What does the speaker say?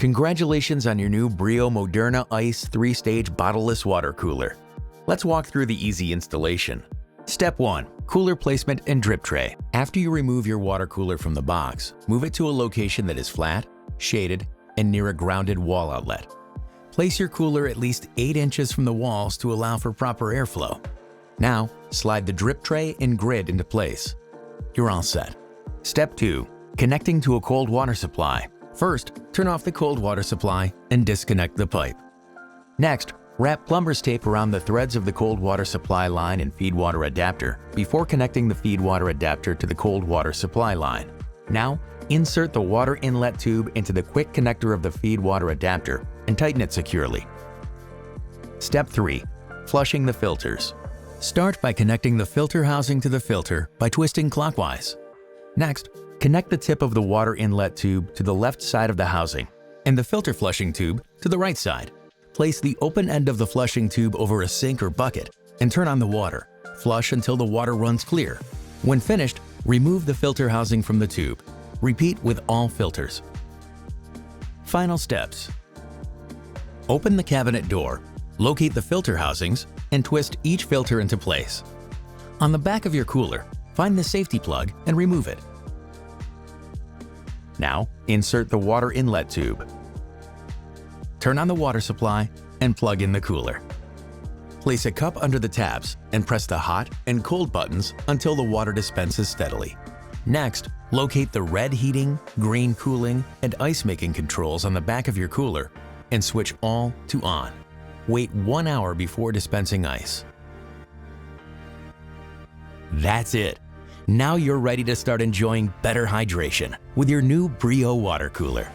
Congratulations on your new Brio Moderna Ice 3-stage bottleless water cooler. Let's walk through the easy installation. Step 1. Cooler placement and drip tray. After you remove your water cooler from the box, move it to a location that is flat, shaded, and near a grounded wall outlet. Place your cooler at least 8 inches from the walls to allow for proper airflow. Now, slide the drip tray and grid into place. You're all set. Step 2. Connecting to a cold water supply. First, turn off the cold water supply and disconnect the pipe. Next, wrap plumber's tape around the threads of the cold water supply line and feed water adapter before connecting the feed water adapter to the cold water supply line. Now, insert the water inlet tube into the quick connector of the feed water adapter and tighten it securely. Step 3. Flushing the filters. Start by connecting the filter housing to the filter by twisting clockwise. Next, connect the tip of the water inlet tube to the left side of the housing and the filter flushing tube to the right side. Place the open end of the flushing tube over a sink or bucket and turn on the water. Flush until the water runs clear. When finished, remove the filter housing from the tube. Repeat with all filters. Final steps. Open the cabinet door, locate the filter housings, and twist each filter into place. On the back of your cooler, find the safety plug and remove it. Now, insert the water inlet tube. Turn on the water supply and plug in the cooler. Place a cup under the tabs and press the hot and cold buttons until the water dispenses steadily. Next, locate the red heating, green cooling, and ice making controls on the back of your cooler and switch all to on. Wait 1 hour before dispensing ice. That's it. Now you're ready to start enjoying better hydration with your new Brio water cooler.